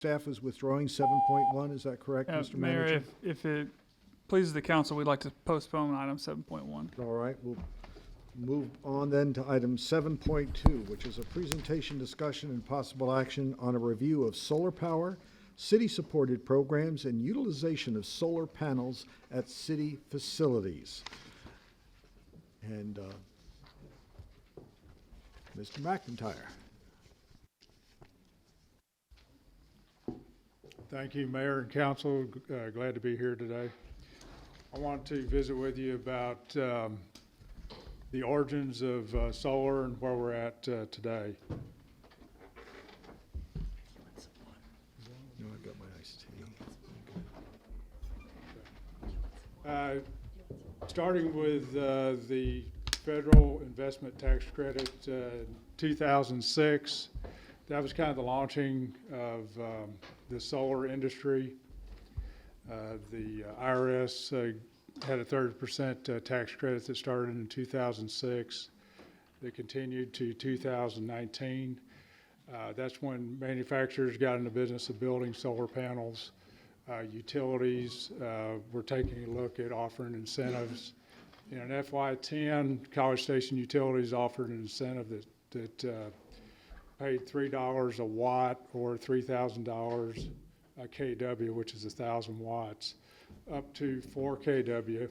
Staff is withdrawing 7.1, is that correct, Mr. Mayor, Manager? if it pleases the council, we'd like to postpone item 7.1. All right, we'll move on then to item 7.2, which is a presentation, discussion, and possible action on a review of solar power, city-supported programs, and utilization of solar panels at city facilities. And Mr. McIntyre. Thank you, Mayor and Council. Glad to be here today. I want to visit with you about the origins of solar and where we're at today. No, I've got my iced tea. Starting with the federal investment tax credit, 2006, that was kind of the launching of the solar industry. The IRS had a 30% tax credit that started in 2006. That continued to 2019. That's when manufacturers got in the business of building solar panels. Utilities were taking a look at offering incentives. In FY10, College Station Utilities offered an incentive that paid $3 a watt or $3,000 a kW, which is 1,000 watts, up to 4 kW,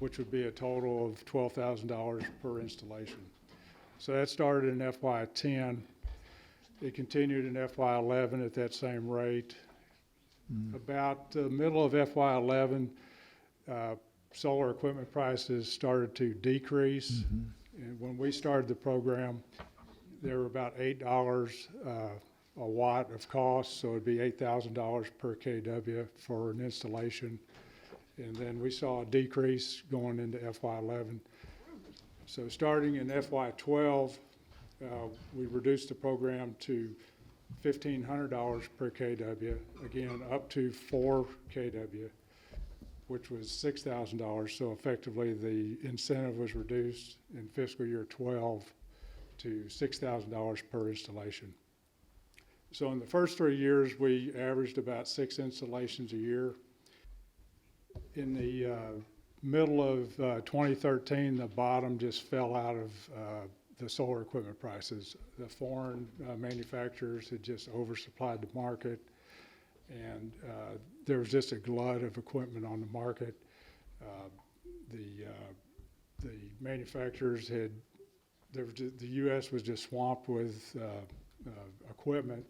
which would be a total of $12,000 per installation. So that started in FY10. It continued in FY11 at that same rate. About the middle of FY11, solar equipment prices started to decrease. And when we started the program, there were about $8 a watt of cost, so it'd be $8,000 per kW for an installation. And then we saw a decrease going into FY11. So starting in FY12, we reduced the program to $1,500 per kW, again up to 4 kW, which was $6,000. So effectively the incentive was reduced in fiscal year 12 to $6,000 per installation. So in the first 3 years, we averaged about 6 installations a year. In the middle of 2013, the bottom just fell out of the solar equipment prices. The foreign manufacturers had just oversupplied the market, and there was just a glut of equipment on the market. The manufacturers had, the U.S. was just swamped with equipment.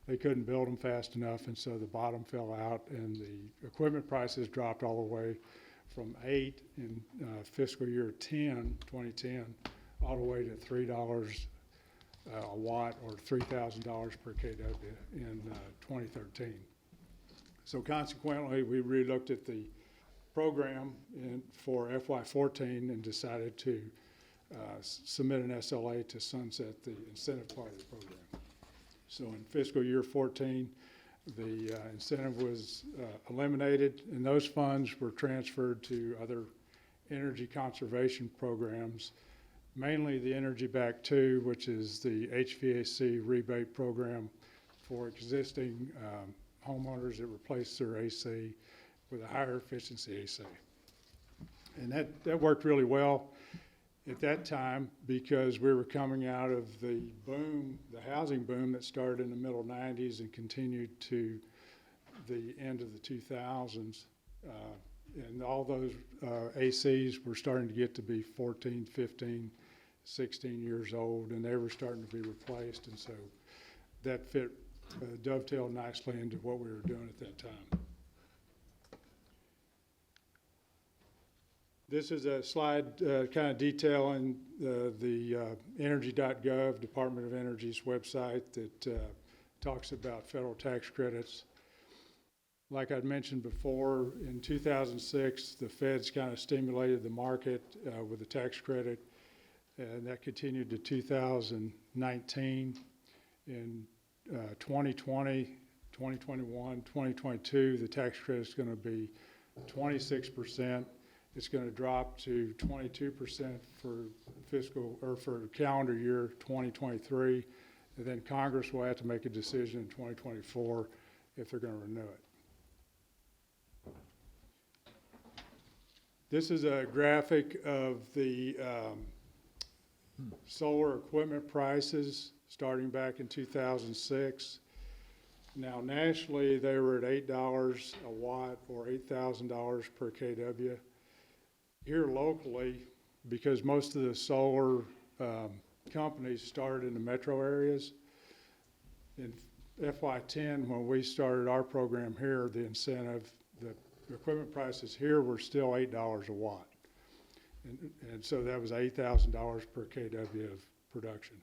They couldn't build them fast enough, and so the bottom fell out, and the equipment prices dropped all the way from 8 in fiscal year 2010, all the way to $3 a watt or $3,000 per kW in 2013. So consequently, we relooked at the program for FY14 and decided to submit an SLA to sunset the incentive part of the program. So in fiscal year 14, the incentive was eliminated, and those funds were transferred to other energy conservation programs, mainly the Energy Back 2, which is the HVAC rebate program for existing homeowners that replace their AC with a higher efficiency AC. And that worked really well at that time because we were coming out of the boom, the housing boom that started in the middle 90s and continued to the end of the 2000s. And all those ACs were starting to get to be 14, 15, 16 years old, and they were starting to be replaced. And so that fit, dovetailed nicely into what we were doing at that time. This is a slide kind of detailing the energy.gov, Department of Energy's website that talks about federal tax credits. Like I'd mentioned before, in 2006, the feds kind of stimulated the market with the tax credit, and that continued to 2019. In 2020, 2021, 2022, the tax credit is going to be 26%. It's going to drop to 22% for fiscal or for calendar year 2023, And then Congress will have to make a decision in 2024 if they're going to renew it. This is a graphic of the solar equipment prices starting back in 2006. Now nationally, they were at $8 a watt or $8,000 per kW. Here locally, because most of the solar companies started in the metro areas, in FY10, when we started our program here, the incentive, the equipment prices here were still $8 a watt. And so that was $8,000 per kW of production.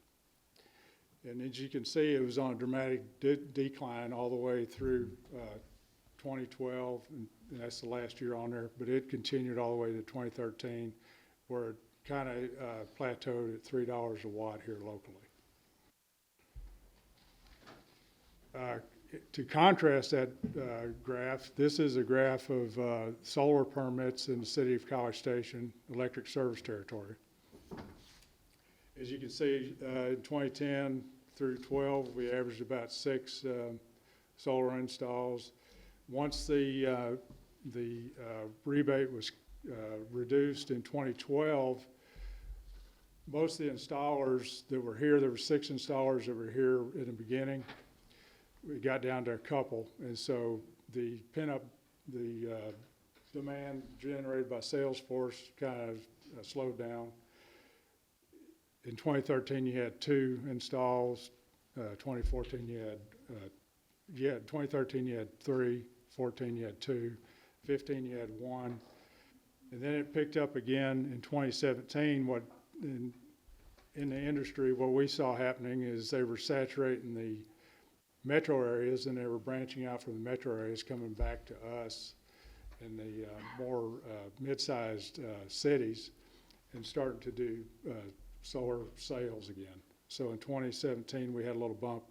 And as you can see, it was on a dramatic decline all the way through 2012, and that's the last year on there, but it continued all the way to 2013, where it kind of plateaued at $3 a watt here locally. To contrast that graph, this is a graph of solar permits in the city of College Station, electric service territory. As you can see, in 2010 through 12, we averaged about 6 solar installs. Once the rebate was reduced in 2012, most of the installers that were here, there were 6 installers that were here in the beginning. We got down to a couple, and so the demand generated by Salesforce kind of slowed down. In 2013, you had 2 installs. 2014, you had 2013 you had 3. 14, you had 2. 15, you had 1. And then it picked up again in 2017. What in the industry, what we saw happening is they were saturating the metro areas, and they were branching out from the metro areas, coming back to us in the more mid-sized cities, and starting to do solar sales again. So in 2017, we had a little bump,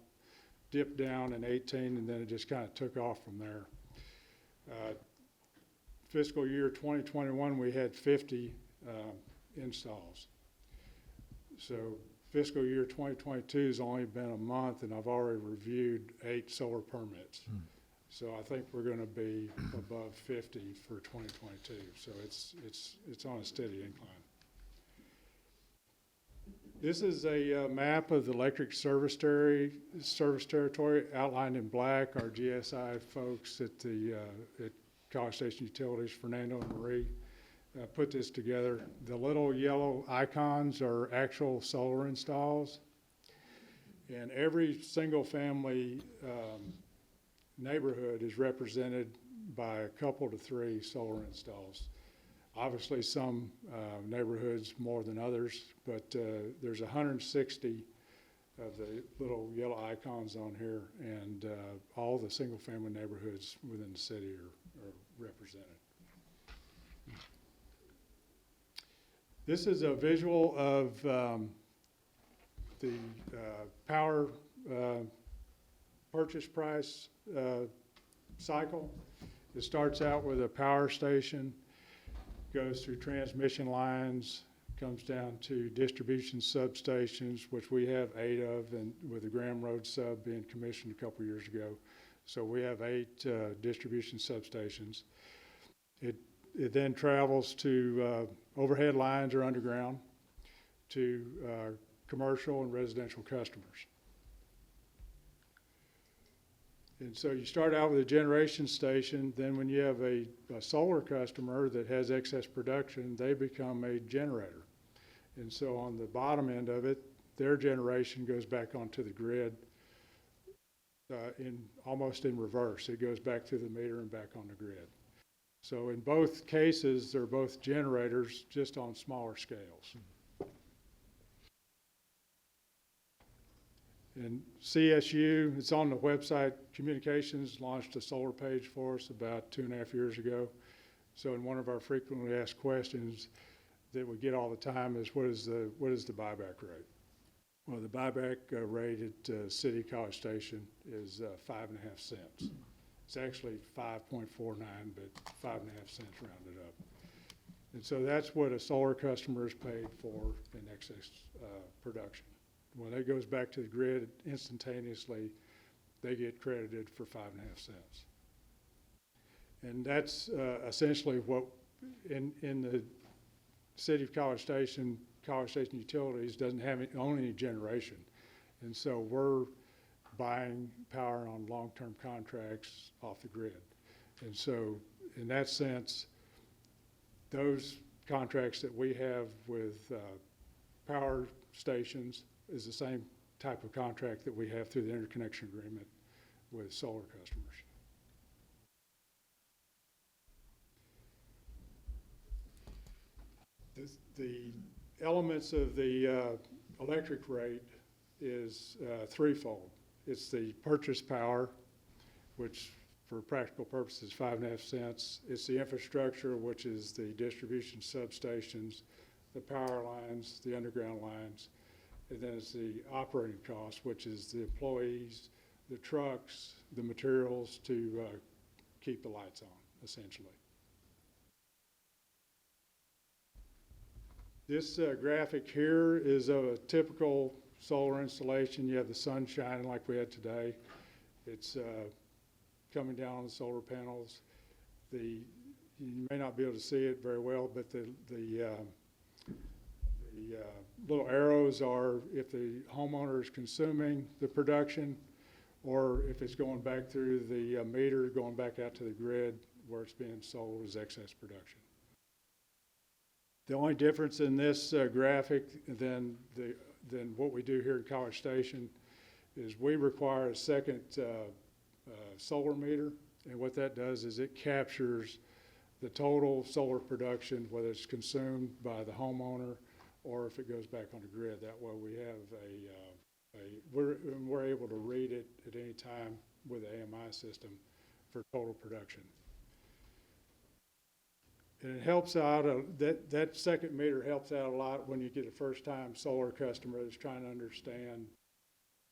dipped down in 18, and then it just kind of took off from there. Fiscal year 2021, we had 50 installs. So fiscal year 2022 has only been a month, and I've already reviewed 8 solar permits. So I think we're going to be above 50 for 2022. So it's on a steady incline. This is a map of the electric service territory outlined in black. Our GSI folks at College Station Utilities, Fernando and Marie, put this together. The little yellow icons are actual solar installs, and every single family neighborhood is represented by a couple to 3 solar installs. Obviously some neighborhoods more than others, but there's 160 of the little yellow icons on here, and all the single family neighborhoods within the city are represented. This is a visual of the power purchase price cycle. It starts out with a power station, goes through transmission lines, comes down to distribution substations, which we have 8 of, and with the Graham Road sub being commissioned a couple years ago. So we have 8 distribution substations. It then travels to overhead lines or underground to commercial and residential customers. And so you start out with a generation station, then when you have a solar customer that has excess production, they become a generator. And so on the bottom end of it, their generation goes back onto the grid almost in reverse. It goes back through the meter and back on the grid. So in both cases, they're both generators, just on smaller scales. And CSU, it's on the website. Communications launched a solar page for us about 2.5 years ago. So in one of our frequently asked questions that we get all the time is, what is the buyback rate? Well, the buyback rate at City College Station is 5.5 cents. It's actually 5.49, but 5.5 cents rounded up. And so that's what a solar customer is paid for in excess production When it goes back to the grid instantaneously, they get credited for 5.5 cents. And that's essentially what, in the city of College Station Utilities doesn't own any generation. And so we're buying power on long-term contracts off the grid. And so in that sense, those contracts that we have with power stations is the same type of contract that we have through the interconnection agreement with solar customers. The elements of the electric rate is threefold. It's the purchase power, which for practical purposes, 5.5 cents. It's the infrastructure, which is the distribution substations, the power lines, the underground lines. And then it's the operating cost, which is the employees, the trucks, the materials to keep the lights on, essentially. This graphic here is of a typical solar installation. You have the sun shining like we had today. It's coming down on the solar panels. You may not be able to see it very well, but the little arrows are if the homeowner is consuming the production, or if it's going back through the meter, going back out to the grid where it's being sold as excess production. The only difference in this graphic than what we do here in College Station is we require a second solar meter, and what that does is it captures the total solar production, whether it's consumed by the homeowner or if it goes back on the grid. That way we have we're able to read it at any time with the AMI system for total production. And it helps out, that second meter helps out a lot when you get a first-time solar customer that's trying to understand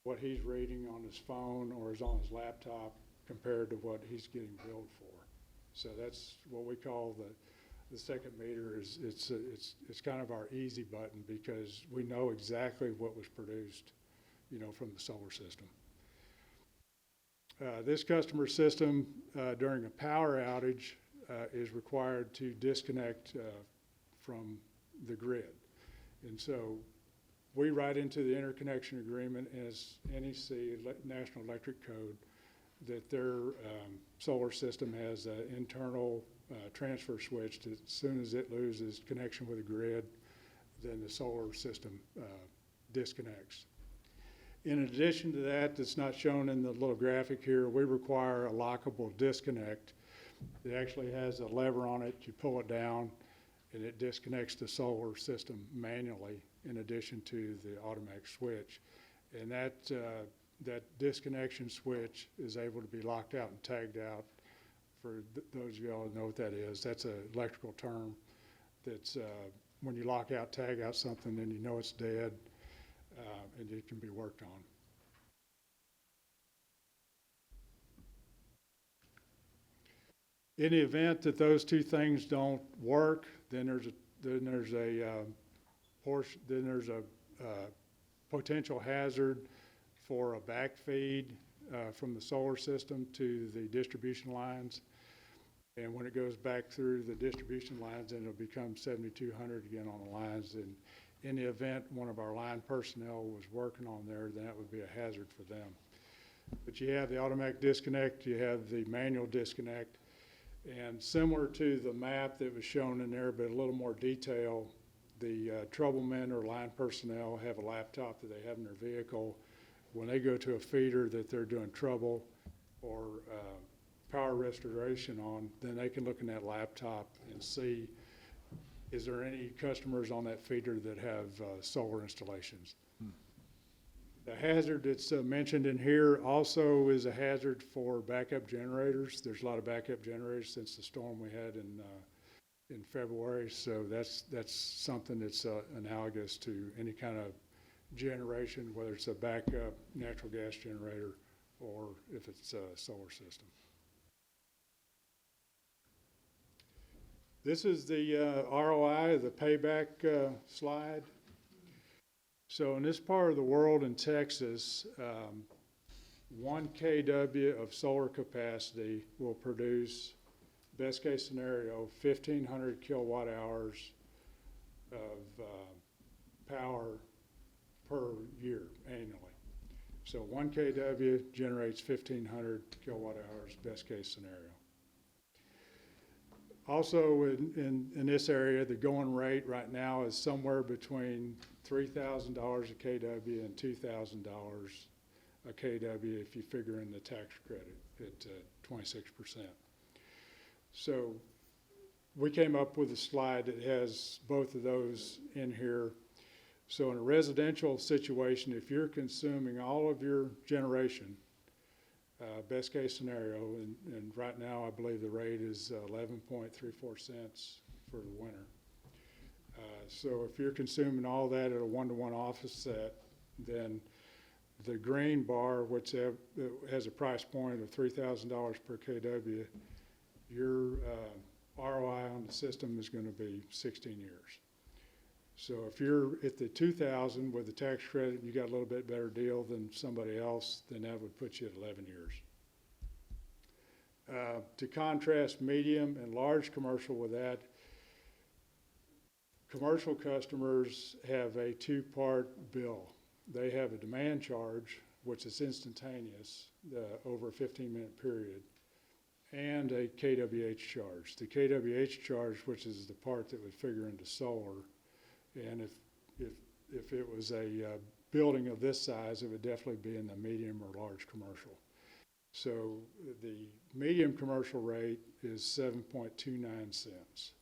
what he's reading on his phone or is on his laptop compared to what he's getting billed for. So that's what we call the second meter. It's kind of our easy button because we know exactly what was produced, from the solar system. This customer system during a power outage is required to disconnect from the grid. And so we write into the interconnection agreement as NEC, National Electric Code, that their solar system has an internal transfer switch that as soon as it loses connection with the grid, then the solar system disconnects. In addition to that, that's not shown in the little graphic here, we require a lockable disconnect. It actually has a lever on it. You pull it down, and it disconnects the solar system manually in addition to the automatic switch. And that disconnection switch is able to be locked out and tagged out. For those of y'all who know what that is, that's an electrical term. That's when you lock out, tag out something, then you know it's dead, and it can be worked on. In the event that those two things don't work, then there's a potential hazard for a backfeed from the solar system to the distribution lines. And when it goes back through the distribution lines, then it'll become 7,200 again on the lines. And in the event one of our line personnel was working on there, then that would be a hazard for them. But you have the automatic disconnect, you have the manual disconnect. And similar to the map that was shown in there, but a little more detail, the troublemen or line personnel have a laptop that they have in their vehicle. When they go to a feeder that they're doing trouble or power restoration on, then they can look in that laptop and see, is there any customers on that feeder that have solar installations? The hazard that's mentioned in here also is a hazard for backup generators. There's a lot of backup generators since the storm we had in February, so that's something that's analogous to any kind of generation, whether it's a backup natural gas generator or if it's a solar system. This is the ROI, the payback slide. So in this part of the world in Texas, 1 kW of solar capacity will produce, best case scenario, 1,500 kilowatt hours of power per year annually. So 1 kW generates 1,500 kilowatt hours, best case scenario. Also in this area, the going rate right now is somewhere between $3,000 a kW and $2,000 a kW if you figure in the tax credit at 26%. So we came up with a slide that has both of those in here. So in a residential situation, if you're consuming all of your generation, best case scenario, and right now I believe the rate is 11.34 cents for the winter. So if you're consuming all that at a 1-to-1 offset, then the green bar, which has a price point of $3,000 per kW, your ROI on the system is going to be 16 years. So if you're at the 2,000 with the tax credit, you got a little bit better deal than somebody else, then that would put you at 11 years. To contrast medium and large commercial with that, commercial customers have a two-part bill. They have a demand charge, which is instantaneous over a 15-minute period, and a KWH charge. The KWH charge, which is the part that would figure into solar, and if it was a building of this size, it would definitely be in the medium or large commercial. So the medium commercial rate is 7.29 cents.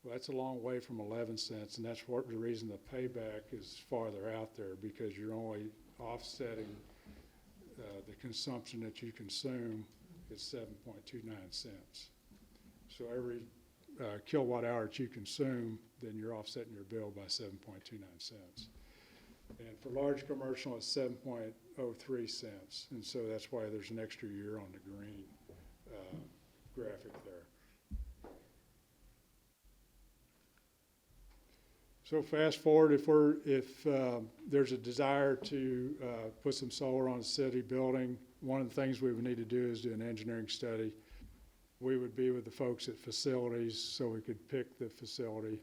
Well, that's a long way from 11 cents, and that's the reason the payback is farther out there, because you're only offsetting the consumption that you consume is 7.29 cents. So every kilowatt hour that you consume, then you're offsetting your bill by 7.29 cents. And for large commercial, it's 7.03 cents. And so that's why there's an extra year on the green graphic there. So fast forward, if there's a desire to put some solar on a city building, one of the things we would need to do is do an engineering study. We would be with the folks at facilities so we could pick the facility.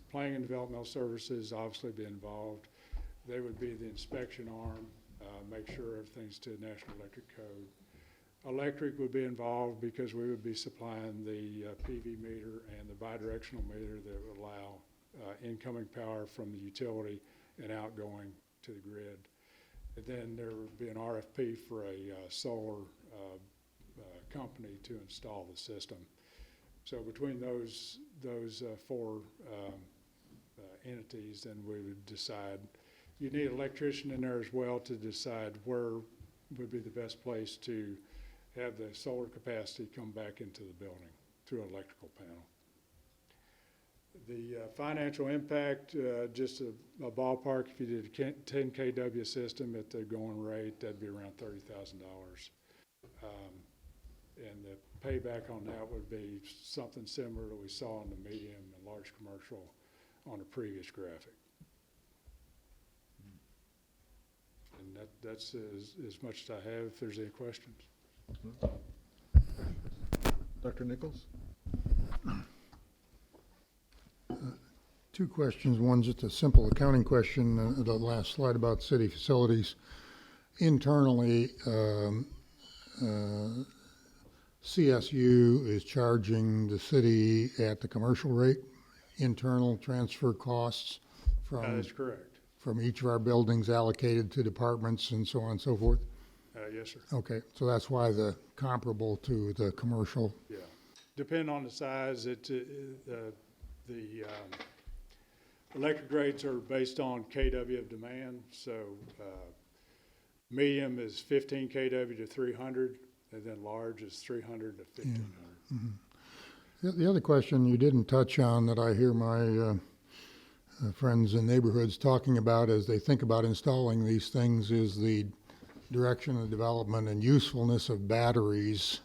Planning and developmental services obviously be involved. They would be the inspection arm, make sure everything's to National Electric Code. Electric would be involved because we would be supplying the PV meter and the bidirectional meter that would allow incoming power from the utility and outgoing to the grid. And then there would be an RFP for a solar company to install the system. So between those four entities, then we would decide. You need an electrician in there as well to decide where would be the best place to have the solar capacity come back into the building through an electrical panel. The financial impact, just a ballpark, if you did a 10 kW system at the going rate, that'd be around $30,000. And the payback on that would be something similar to what we saw in the medium and large commercial on the previous graphic. And that's as much as I have. If there's any questions. Dr. Nichols? Two questions. One, just a simple accounting question. The last slide about city facilities. Internally, CSU is charging the city at the commercial rate, internal transfer costs That is correct. from each of our buildings allocated to departments and so on and so forth? Yes, sir. Okay, so that's why the comparable to the commercial. Yeah. Depending on the size, the electric rates are based on kW of demand. So medium is 15 kW to 300, and then large is 300 to 1500. Yeah. Mm-hmm. The other question you didn't touch on that I hear my friends in neighborhoods talking about as they think about installing these things is the direction of development and usefulness of batteries,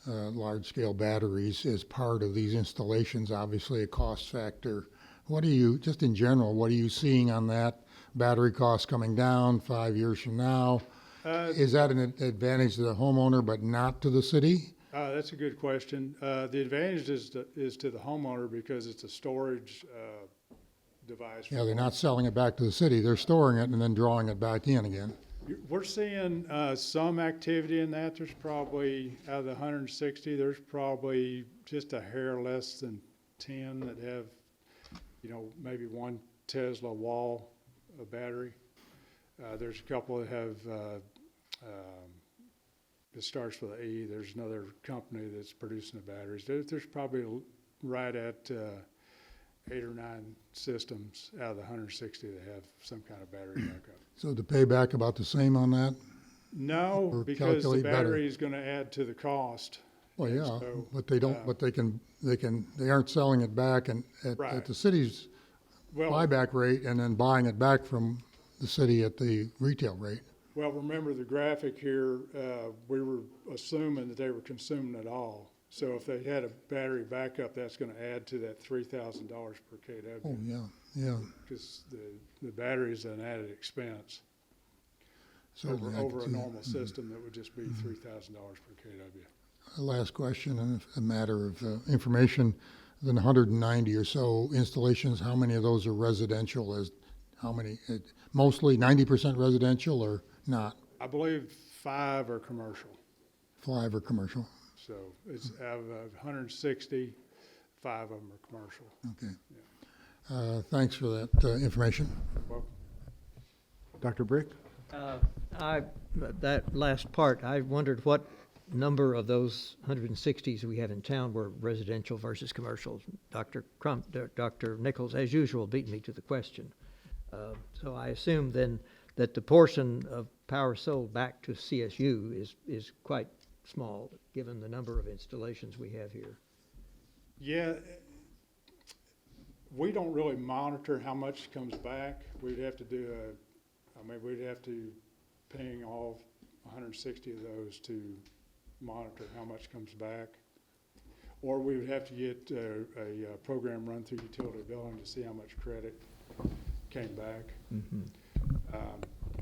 large-scale batteries, as part of these installations. Obviously, a cost factor What are you, just in general, what are you seeing on that? Battery costs coming down 5 years from now? Is that an advantage to the homeowner but not to the city? That's a good question. The advantage is to the homeowner because it's a storage device. Yeah, they're not selling it back to the city. They're storing it and then drawing it back in again. We're seeing some activity in that. There's probably, out of the 160, there's probably just a hair less than 10 that have, maybe 1 Tesla wall battery. There's a couple that have, it starts with an E. There's another company that's producing the batteries. There's probably right at 8 or 9 systems out of the 160 that have some kind of battery backup. So the payback about the same on that? No, Or because the calculate better. battery is going to add to the cost. Well, yeah, So, but they don't, but they aren't selling it back and at Right. the city's Well, buyback rate and then buying it back from the city at the retail rate. well, remember the graphic here, we were assuming that they were consuming it all. So if they had a battery backup, that's going to add to that $3,000 per Oh, kW, yeah, yeah. because the battery is an added expense Certainly, I over could a see that. normal system that would just be $3,000 per kW. Last question, and a matter of information, the 190 or so installations, how many of those are residential? How many, mostly 90% residential or not? I believe 5 are commercial. 5 are commercial? So it's out of 160, 5 of them are commercial. Okay. Thanks for that information. Well, Dr. Brick? That last part, I wondered what number of those 160s we have in town were residential versus commercial. Dr. Nichols, as usual, beat me to the question. So I assume then that the portion of power sold back to CSU is quite small, given the number of installations we have here. yeah, we don't really monitor how much comes back. We'd have to we'd have to ping all 160 of those to monitor how much comes back. Or we would have to get a program run through utility billing to see how much credit came back.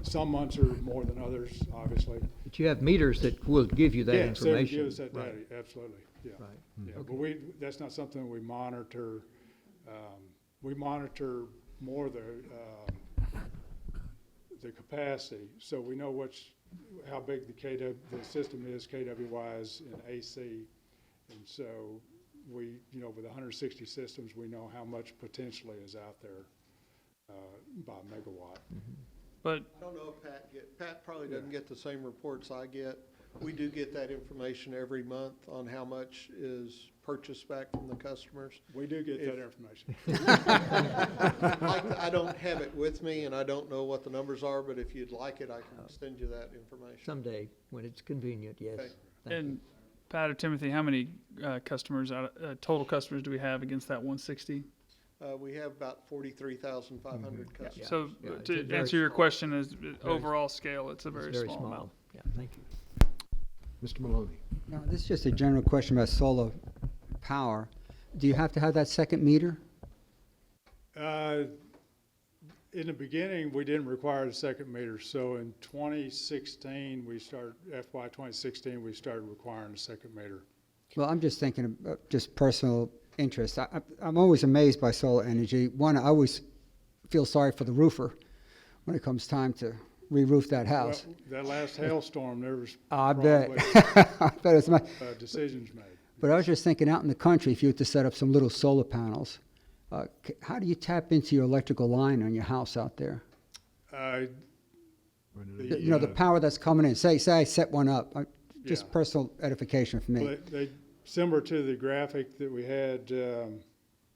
Some months are more than others, obviously. But you have meters that will give you that Yes, they would information. give us that Right, data, absolutely, yeah. right. Yeah, Okay. but that's not something we monitor. We monitor more the capacity, so we know how big the system is KW-wise in AC. And so with 160 systems, we know how much potentially is out there by megawatt. But I don't know if Pat probably doesn't get the same reports I get. We do get that information every month on how much is purchased back from the customers. We do get that information. I don't have it with me and I don't know what the numbers are, but if you'd like it, I can send you that information. Someday, when it's convenient, yes. Okay. Thank you. And Pat or Timothy, how many customers, total customers do we have against that 160? We have about 43,500 customers. So Yeah, it's to a very answer your small- question, is overall scale, it's a It's very small amount. Yeah, thank you. Mr. Maloney? Now, this is just a general question about solar power. Do you have to have that second meter? In the beginning, we didn't require the second meter, so in 2016, FY 2016, we started requiring a second meter. Well, I'm just thinking of just personal interest. I'm always amazed by solar energy. One, I always feel sorry for the roofer when it comes time to re-roof that house. Well, that last hailstorm, there was I bet. probably I bet it's my, decisions made. but I was just thinking, out in the country, if you were to set up some little solar panels, how do you tap into your electrical line on your house out there? The power that's coming in. Say I set one up. Just Yeah. personal edification for me. Well, they similar to the graphic that we had.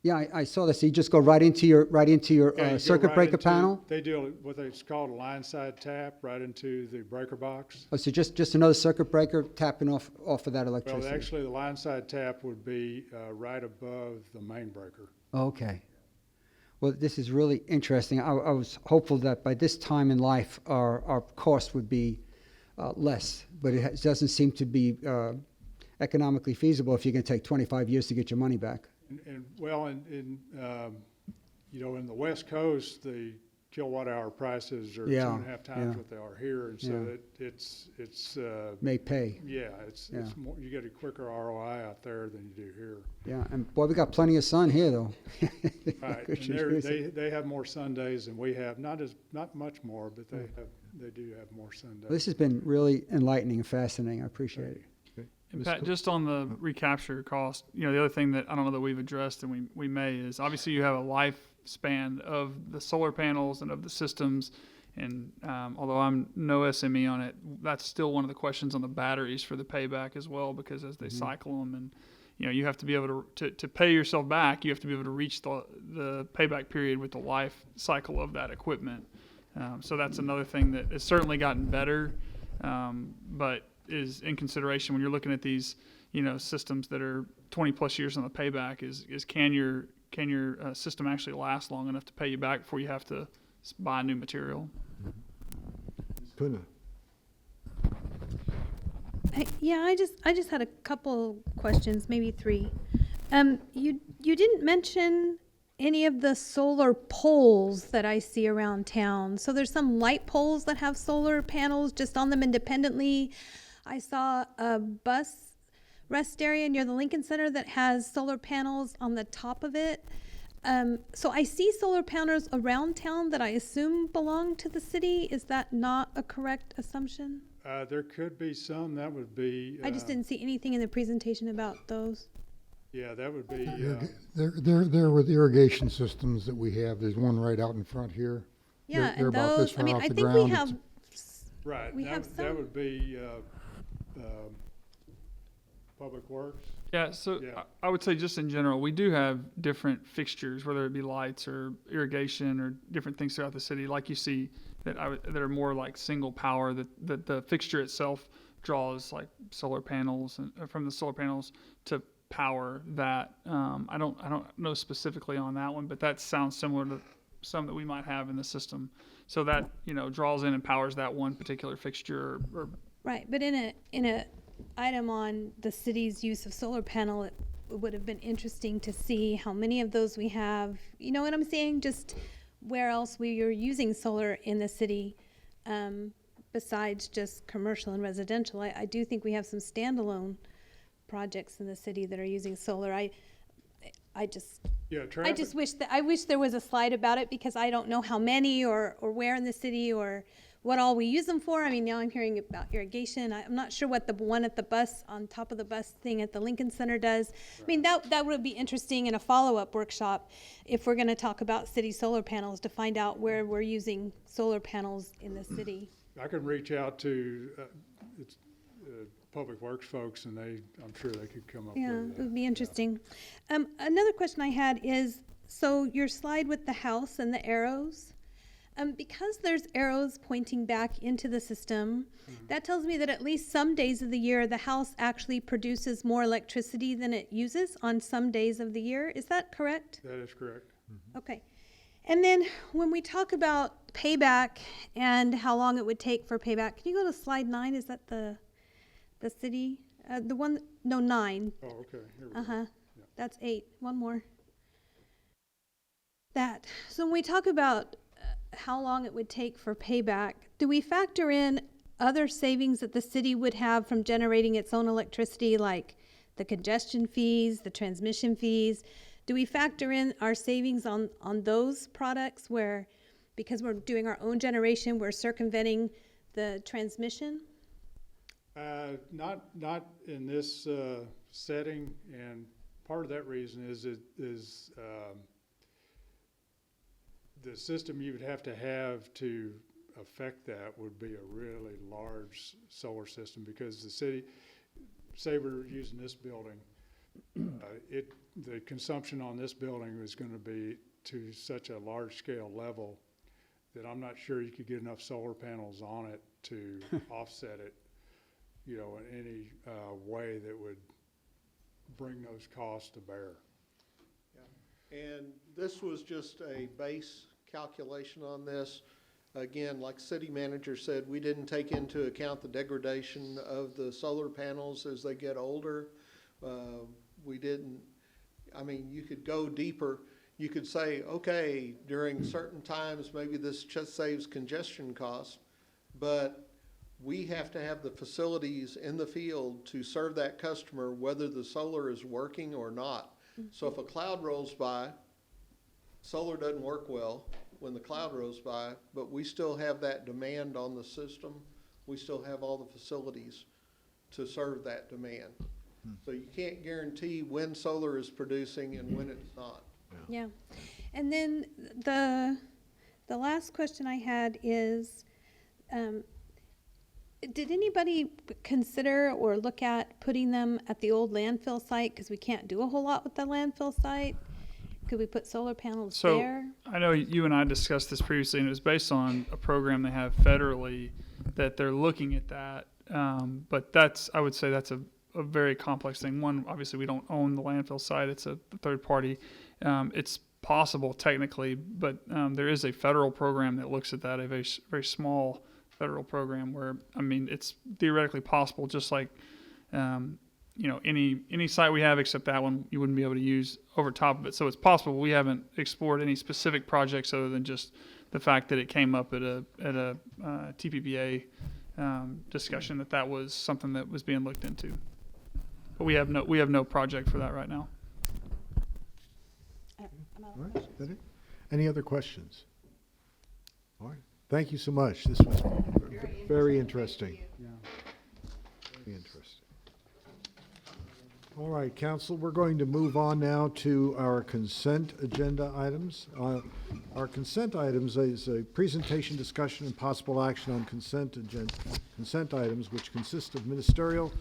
Yeah, I saw this. So you just go right into your Yeah, you go circuit right breaker into- panel. They do what it's called a line side tap right into the breaker box. Oh, so just another circuit breaker tapping off of that Well, electricity. actually, the line side tap would be right above the main breaker. Okay. Well, this is really interesting. I was hopeful that by this time in life, our cost would be less, but it doesn't seem to be economically feasible if you're going to take 25 years to get your money back. you know, in the West Coast, the kilowatt hour prices are Yeah, 2.5 times yeah. what they are here, and so Yeah. it's May pay. yeah, it's more, you get a quicker ROI out there than you do here. Yeah, and boy, we got plenty of sun here, though. Right, Which and is they have more sun days than we have, not much more, but they do have more sun days. This has been really enlightening and fascinating. I appreciate it. And Ms. Pat, Cl- just on the recapture cost, you know, the other thing that I don't know that we've addressed and we may is obviously you have a lifespan of the solar panels and of the systems. And although I'm no SME on it, that's still one of the questions on the batteries for the payback as well, because as they cycle them and, you know, you have to be able to pay yourself back, you have to be able to reach the payback period with the life cycle of that equipment. So that's another thing that has certainly gotten better, but is in consideration when you're looking at these, you know, systems that are 20 plus years on the payback is can your system actually last long enough to pay you back before you have to buy new material? Puna. Yeah, I just had a couple questions, maybe three. You didn't mention any of the solar poles that I see around town. So there's some light poles that have solar panels just on them independently. I saw a bus rest area near the Lincoln Center that has solar panels on the top of it. So I see solar panels around town that I assume belong to the city. Is that not a correct assumption? There could be some, that would be. I just didn't see anything in the presentation about those. Yeah, that would be, They're with irrigation systems that we have. There's one right out in front here. Yeah, They're and about this those, I far mean, off I the think we ground. have, right, we have that some. would be Public Works. Yeah, so Yeah. I would say just in general, we do have different fixtures, whether it be lights or irrigation or different things throughout the city, like you see that that are more like single power, that the fixture itself draws like solar panels and from the solar panels to power that. I don't know specifically on that one, but that sounds similar to some that we might have in the system. So that, you know, draws in and powers that one particular fixture or Right, but in a item on the city's use of solar panel, it would have been interesting to see how many of those we have. You know what I'm saying? Just where else we are using solar in the city, besides just commercial and residential. I do think we have some standalone projects in the city that are using solar. I just Yeah, I traffic, just wish I wish there was a slide about it, because I don't know how many or where in the city or what all we use them for. I mean, now I'm hearing about irrigation. I'm not sure what the one at the bus, on top of the bus thing at the Lincoln Center does. I mean, that would be interesting in a follow-up workshop if we're gonna talk about city solar panels, to find out where we're using solar panels in the city. I can reach out to Public Works folks, and I'm sure they could come up with Yeah, it that. would be interesting. Another question I had is, so your slide with the house and the arrows, because there's arrows pointing back into the system, that tells me that at least some days of the year, the house actually produces more electricity than it uses on some days of the year. Is that correct? That is correct. Okay. And then when we talk about payback and how long it would take for payback, can you go to slide 9? Is that the city? The one, no, 9. Oh, okay, here we go. Uh-huh. That's 8. One more. That. So when we talk about how long it would take for payback, do we factor in other savings that the city would have from generating its own electricity, like the congestion fees, the transmission fees? Do we factor in our savings on those products where, because we're doing our own generation, we're circumventing the transmission? Not in this setting, and part of that reason is the system you would have to affect that would be a really large solar system, because the city, say we're using this building, the consumption on this building is going to be to such a large scale level that I'm not sure you could get enough solar panels on it to offset it, you know, in any way that would bring those costs to bear. And this was just a base calculation on this. Again, like city manager said, we didn't take into account the degradation of the solar panels as they get older. We didn't, I mean, you could go deeper. you could say, okay, during certain times, maybe this just saves congestion costs, but we have to have the facilities in the field to serve that customer, whether the solar is working or not. So if a cloud rolls by, solar doesn't work well when the cloud rolls by, but we still have that demand on the system. We still have all the facilities to serve that demand. So you can't guarantee when solar is producing and when it's not. Yeah. And then the last question I had is, did anybody consider or look at putting them at the old landfill site? Because we can't do a whole lot with the landfill site. Could we put solar panels So there? I know you and I discussed this previously, and it was based on a program they have federally that they're looking at that. But I would say that's a very complex thing. One, obviously we don't own the landfill site. It's a third party. It's possible technically, but there is a federal program that looks at that, a very, very small federal program where, I mean, it's theoretically possible, just like, any site we have except that one, you wouldn't be able to use over top of it. So it's possible. We haven't explored any specific projects other than just the fact that it came up at a TPPA discussion that was something that was being looked into. But we have no project for that right now. All right, is that it? Any other questions? All right, thank you so much. This was very interesting. Very interesting. All right, council, we're going to move on now to our consent agenda items. Our consent items is a presentation, discussion, and possible action on consent items, which consist of ministerial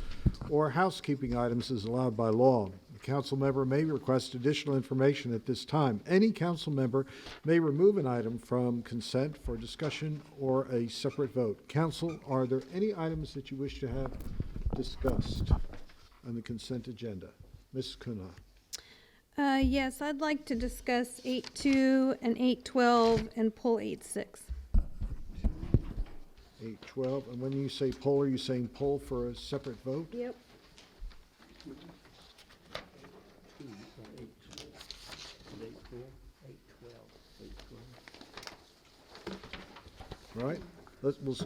or housekeeping items as allowed by law. The council member may request additional information at this time. Any council member may remove an item from consent for discussion or a separate vote. Council, are there any items that you wish to have discussed on the consent agenda? Ms. Kuna. Yes, I'd like to discuss 8.2 and 8.12 and pull 8.6. 8.12, and when you say poll, are you saying poll for a separate vote? Yep. All right,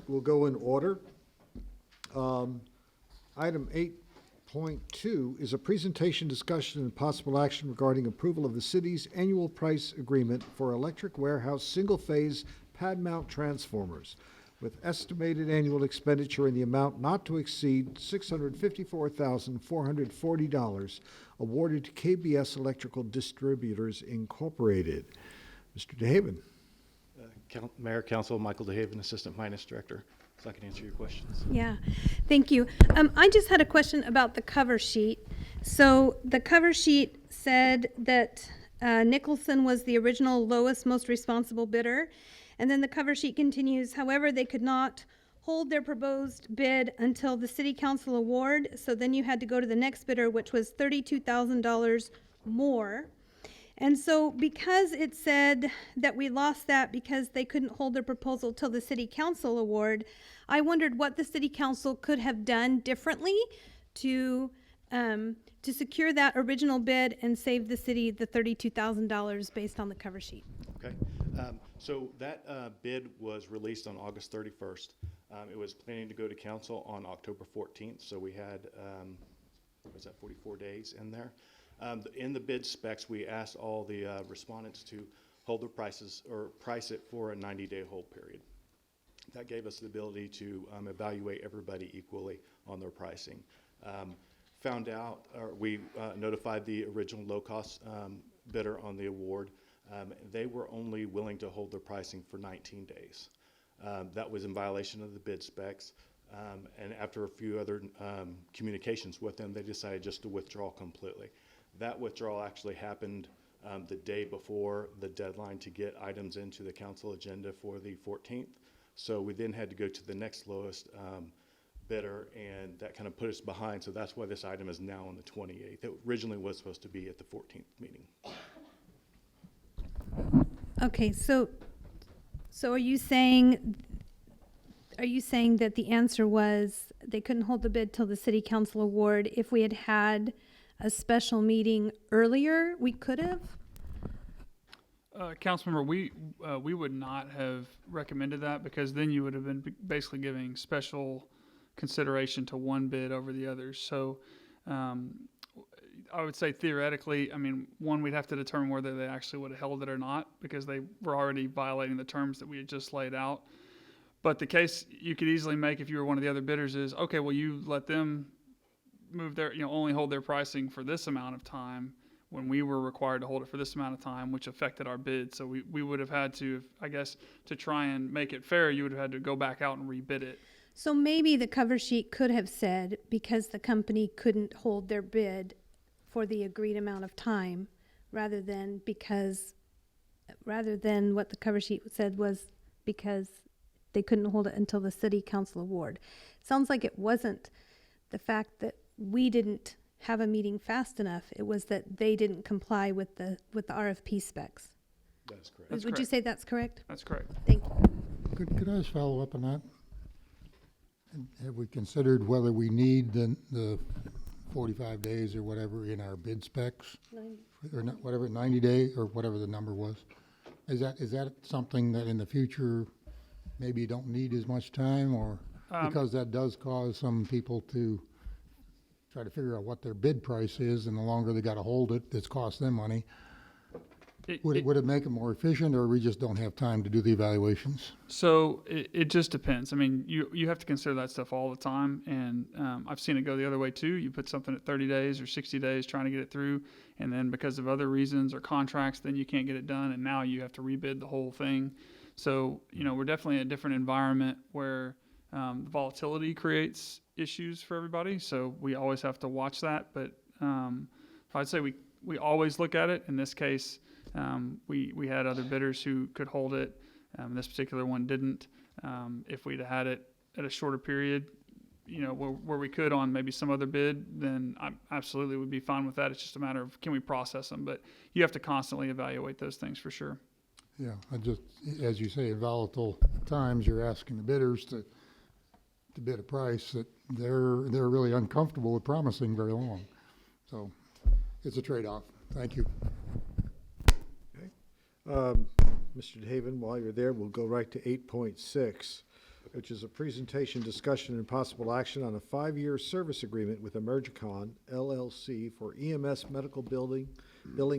we'll go in order. Item 8.2 is a presentation, discussion, and possible action regarding approval of the city's annual price agreement for electric warehouse single-phase pad mount transformers with estimated annual expenditure in the amount not to exceed $654,440 awarded to KBS Electrical Distributors Incorporated. Mr. DeHaven. Mayor, Council, Michael DeHaven, Assistant Finance Director, so I can answer your questions. Yeah, thank you. I just had a question about the cover sheet. So the cover sheet said that Nicholson was the original lowest, most responsible bidder. And then the cover sheet continues, however, they could not hold their proposed bid until the city council award. So then you had to go to the next bidder, which was $32,000 more. And so because it said that we lost that because they couldn't hold their proposal till the city council award, I wondered what the city council could have done differently to secure that original bid and save the city the $32,000 based on the cover sheet. Okay, so that bid was released on August 31st. It was planning to go to council on October 14th, so we had, 44 days in there. In the bid specs, we asked all the respondents to hold their prices or price it for a 90-day hold period. That gave us the ability to evaluate everybody equally on their pricing. We notified the original low-cost bidder on the award. They were only willing to hold their pricing for 19 days. That was in violation of the bid specs. And after a few other communications with them, they decided just to withdraw completely. That withdrawal actually happened the day before the deadline to get items into the council agenda for the 14th. So we then had to go to the next lowest bidder, and that kind of put us behind. So that's why this item is now on the 28th. It originally was supposed to be at the 14th meeting. Okay, so are you saying that the answer was they couldn't hold the bid till the city council award? If we had had a special meeting earlier, we could have? Councilmember, we would not have recommended that because then you would have been basically giving special consideration to one bid over the others. So I would say theoretically, I mean, one, we'd have to determine whether they actually would have held it or not because they were already violating the terms that we had just laid out. But the case you could easily make if you were one of the other bidders is, okay, well, you let them move their, only hold their pricing for this amount of time when we were required to hold it for this amount of time, which affected our bid. So we would have had to, I guess, to try and make it fair, you would have had to go back out and rebid it. So maybe the cover sheet could have said, because the company couldn't hold their bid for the agreed amount of time, rather than what the cover sheet said was because they couldn't hold it until the city council award. Sounds like it wasn't the fact that we didn't have a meeting fast enough. It was that they didn't comply with the RFP specs. That is correct. That's Would you correct. say that's correct? That's correct. Thank you. Could I just follow up on that? Have we considered whether we need the 45 days or whatever in our bid specs? Or not, whatever, 90 day or whatever the number was? Is that something that in the future maybe you don't need as much time, or because that does cause some people to try to figure out what their bid price is, and the longer they got to hold it, it's cost them money. Would it make it more efficient, or we just don't have time to do the evaluations? So it just depends. I mean, you have to consider that stuff all the time, and I've seen it go the other way too. You put something at 30 days or 60 days trying to get it through, and then because of other reasons or contracts, then you can't get it done, and now you have to rebid the whole thing. So, we're definitely in a different environment where the volatility creates issues for everybody. So we always have to watch that. But I'd say we always look at it. In this case, we had other bidders who could hold it. This particular one didn't. If we'd had it at a shorter period, where we could on maybe some other bid, then I absolutely would be fine with that. It's just a matter of can we process them. But you have to constantly evaluate those things for sure. Yeah, as you say, in volatile times, you're asking the bidders to bid a price that they're really uncomfortable with promising very long. So it's a trade-off. Thank you. Mr. DeHaven, while you're there, we'll go right to 8.6, which is a presentation, discussion, and possible action on a 5-year service agreement with Emergicon LLC for EMS medical billing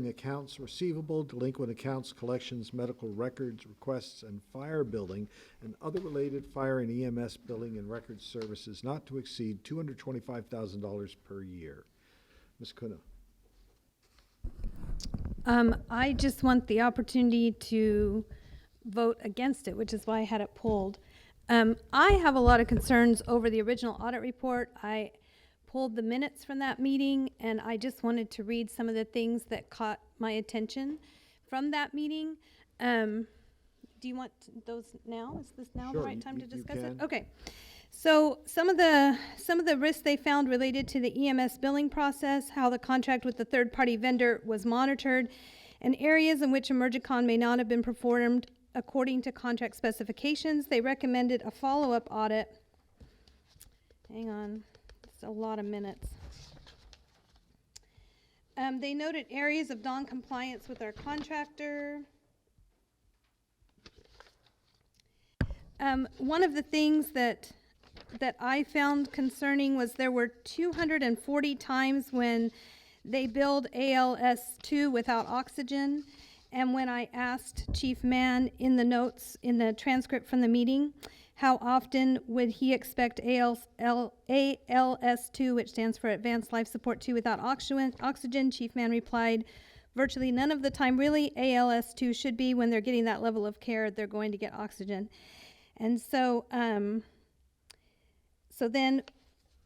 accounts receivable, delinquent accounts, collections, medical records, requests, and fire billing, and other related fire and EMS billing and records services not to exceed $225,000 per year. Ms. Kuna. I just want the opportunity to vote against it, which is why I had it pulled. I have a lot of concerns over the original audit report. I pulled the minutes from that meeting, and I just wanted to read some of the things that caught my attention from that meeting. Do you want those now? Is this now the Sure, right time to you discuss it? can. Okay. So some of the risks they found related to the EMS billing process, how the contract with the third-party vendor was monitored, and areas in which Emergicon may not have been performed according to contract specifications. They recommended a follow-up audit. Hang on, it's a lot of minutes. They noted areas of non-compliance with our contractor. One of the things that I found concerning was there were 240 times when they billed ALS2 without oxygen. And when I asked Chief Mann in the notes, in the transcript from the meeting, how often would he expect ALS2, which stands for Advanced Life Support 2 without oxygen, Chief Mann replied, virtually none of the time. Really, ALS2 should be when they're getting that level of care, they're going to get oxygen. And so, so then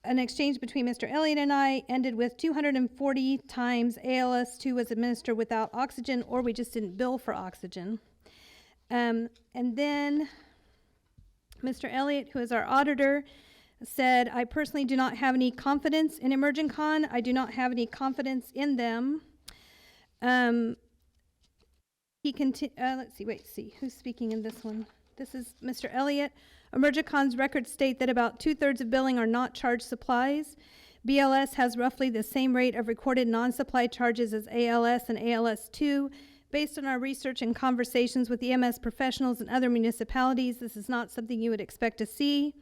an exchange between Mr. Elliott and I ended with 240 times ALS2 was administered without oxygen, or we just didn't bill for oxygen. And then Mr. Elliott, who is our auditor, said, I personally do not have any confidence in Emergicon. I do not have any confidence in them. Let's see, who's speaking in this one? This is Mr. Elliott. Emergicon's records state that about 2/3 of billing are not charged supplies. BLS has roughly the same rate of recorded non-supply charges as ALS and ALS2. Based on our research and conversations with EMS professionals and other municipalities, this is not something you would expect to see.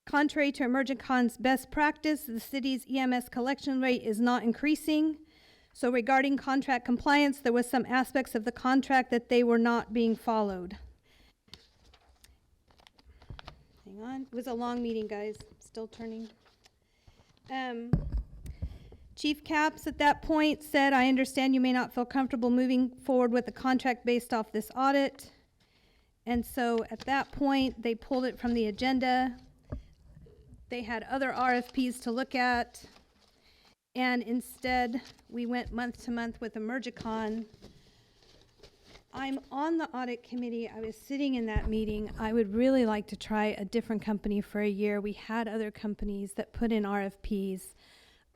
Contrary to EmergentCon's best practice, the city's EMS collection rate is not increasing. So regarding contract compliance, there was some aspects of the contract that they were not being followed. Hang on, it was a long meeting, guys, still turning. Chief Capps at that point said, I understand you may not feel comfortable moving forward with the contract based off this audit. And so at that point, they pulled it from the agenda. They had other RFPs to look at. And instead, we went month to month with EmergentCon. I'm on the audit committee. I was sitting in that meeting. I would really like to try a different company for a year. We had other companies that put in RFPs.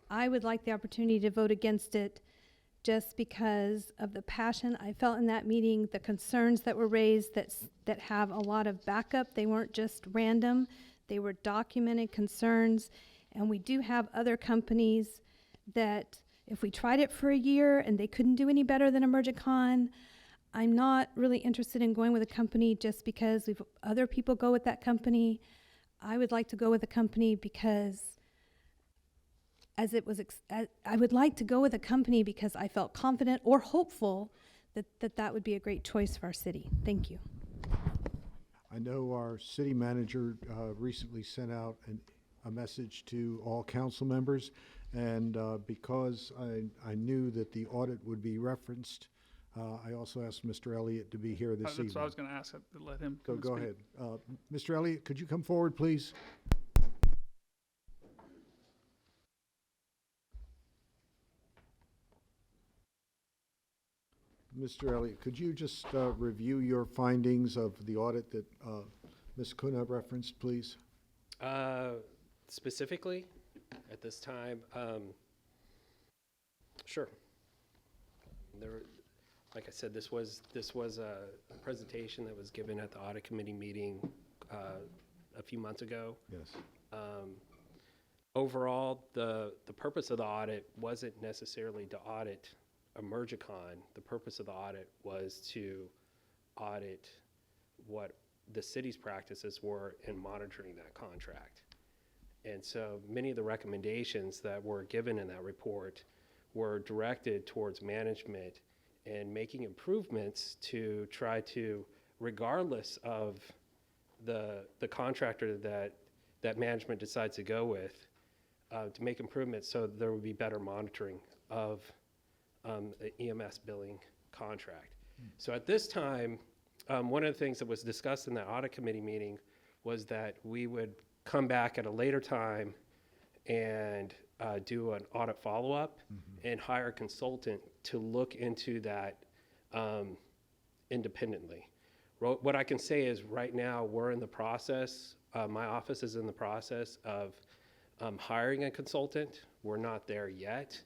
I would like the opportunity to vote against it just because of the passion I felt in that meeting, the concerns that were raised that have a lot of backup. They weren't just random. They were documented concerns. And we do have other companies that if we tried it for a year and they couldn't do any better than EmergentCon, I'm not really interested in going with a company just because we've other people go with that company. I would like to go with a company because I would like to go with a company because I felt confident or hopeful that would be a great choice for our city. Thank you. I know our city manager recently sent out a message to all council members, and because I knew that the audit would be referenced, I also asked Mr. Elliott to be here this evening. That's what I was going to ask, to let him come and Go speak. ahead. Mr. Elliott, could you come forward, please? Mr. Elliott, could you just review your findings of the audit that Ms. Kuna referenced, please? Specifically, at this time, sure. Like I said, this was a presentation that was given at the Audit Committee meeting a few months ago. Yes. Overall, the purpose of the audit wasn't necessarily to audit EmergentCon. The purpose of the audit was to audit what the city's practices were in monitoring that contract. And so many of the recommendations that were given in that report were directed towards management and making improvements to try to, regardless of the contractor that management decides to go with, to make improvements so there would be better monitoring of the EMS billing contract. So at this time, one of the things that was discussed in that audit committee meeting was that we would come back at a later time and do an audit follow-up and hire a consultant to look into that independently. What I can say is right now we're in the process, my office is in the process of hiring a consultant. We're not there yet.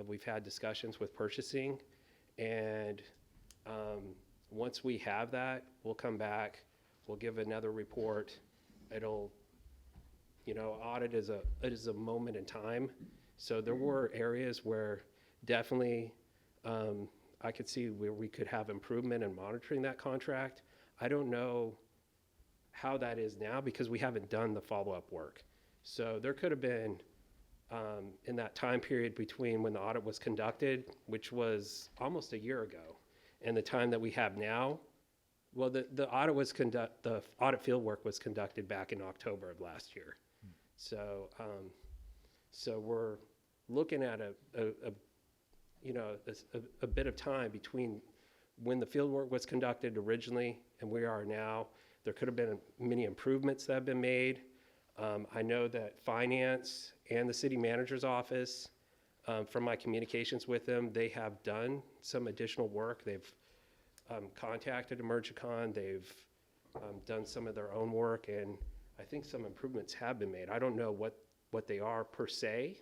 We've had discussions with purchasing, and once we have that, we'll come back, we'll give another report. It'll, audit is a moment in time. So there were areas where definitely I could see where we could have improvement in monitoring that contract. I don't know how that is now because we haven't done the follow-up work. So there could have been, in that time period between when the audit was conducted, which was almost a year ago, and the time that we have now, well, the audit field work was conducted back in October of last year. So, so we're looking at a bit of time between when the field work was conducted originally and we are now. There could have been many improvements that have been made. I know that finance and the city manager's office, from my communications with them, they have done some additional work. They've contacted EmergentCon. They've done some of their own work, and I think some improvements have been made. I don't know what they are per se,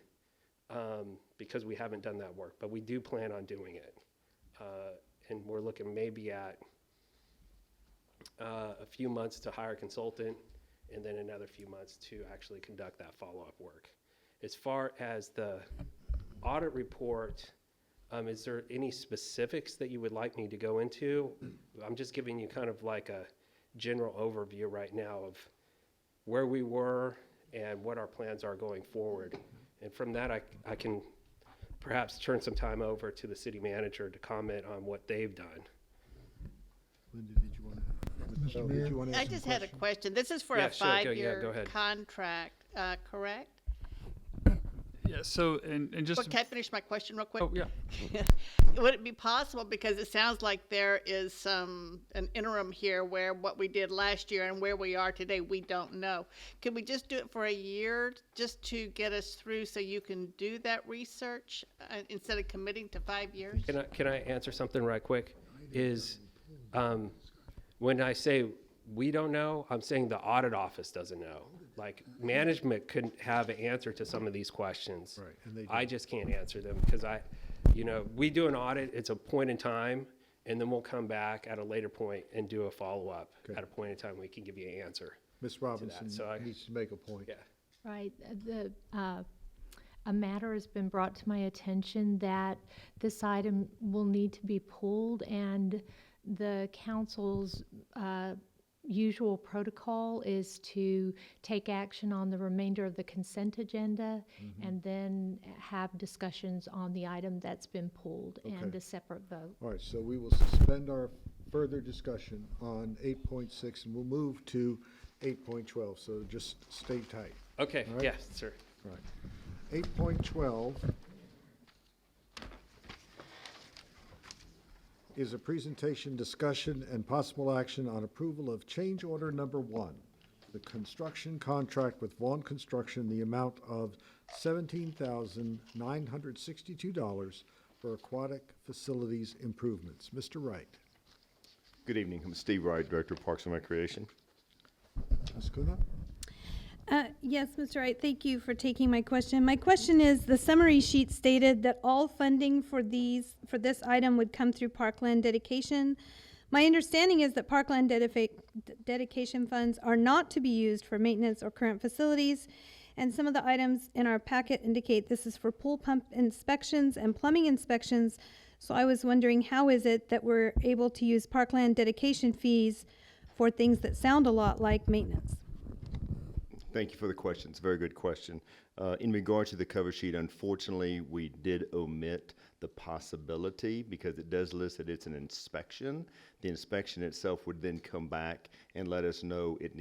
because we haven't done that work, but we do plan on doing it. And we're looking maybe at a few months to hire a consultant, and then another few months to actually conduct that follow-up work. As far as the audit report, Is there any specifics that you would like me to go into? I'm just giving you kind of like a general overview right now of where we were and what our plans are going forward. And from that, I can perhaps turn some time over to the city manager to comment on what they've done. Linda, did you want to? Mr. Mayor? Did you want to I ask some just had a questions? question. This is for Yeah, a sure. Go- yeah, go five-year ahead. contract, correct? Yeah, so, and just, Well, can I finish my question real quick? oh, yeah. Would it be possible, because it sounds like there is an interim here where what we did last year and where we are today, we don't know. Could we just do it for a year just to get us through so you can do that research instead of committing to 5 years? Can I answer something right quick? Is, when I say we don't know, I'm saying the audit office doesn't know. Like, management couldn't have an answer to some of these questions. Right, and they I don't. just can't answer them because we do an audit, it's a point in time, and then we'll come back at a later point and do a follow-up. Okay. At a point in time, we can give you an answer. Ms. Robinson so I- needs to make a point. Yeah. Right. A matter has been brought to my attention that this item will need to be pulled, and the council's usual protocol is to take action on the remainder of the consent agenda and then have discussions on the item that's been pulled and Okay. a separate vote. All right, so we will suspend our further discussion on 8.6, and we'll move to 8.12, so just stay tight. Okay, All right. yes, sir. All right. 8.12 is a presentation, discussion, and possible action on approval of change order number 1, the construction contract with Vaughn Construction, the amount of $17,962 for aquatic facilities improvements. Mr. Wright. Good evening. I'm Steve Wright, Director of Parks and Recreation. Ms. Kuna? Yes, Mr. Wright, thank you for taking my question. My question is, the summary sheet stated that all funding for this item would come through parkland dedication. My understanding is that parkland dedication funds are not to be used for maintenance or current facilities, and some of the items in our packet indicate this is for pool pump inspections and plumbing inspections. So I was wondering, how is it that we're able to use parkland dedication fees for things that sound a lot like maintenance? Thank you for the question. It's a very good question. In regard to the cover sheet, unfortunately, we did omit the possibility because it does list that it's an inspection. The inspection itself would then come back and let us know if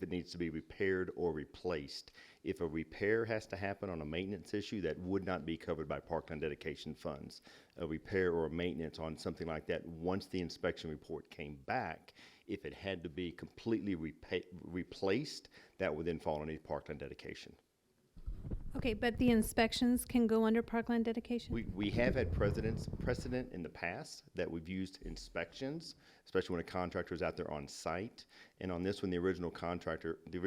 it needs to be repaired or replaced. If a repair has to happen on a maintenance issue, that would not be covered by parkland dedication funds. A repair or a maintenance on something like that, once the inspection report came back, if it had to be completely replaced, that would then fall underneath parkland dedication. Okay, but the inspections can go under parkland dedication? We have had precedent in the past that we've used inspections, especially when a contractor is out there on site. And on this one, the original contractor is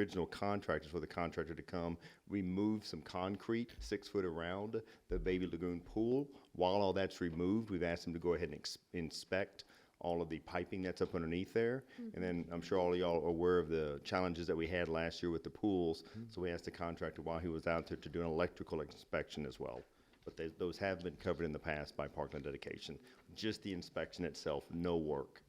for the contractor to come remove some concrete 6 foot around the Baby Lagoon pool. While all that's removed, we've asked them to go ahead and inspect all of the piping that's up underneath there. And then I'm sure all of y'all are aware of the challenges that we had last year with the pools. So we asked the contractor while he was out there to do an electrical inspection as well. But those have been covered in the past by parkland dedication. Just the inspection itself, no work.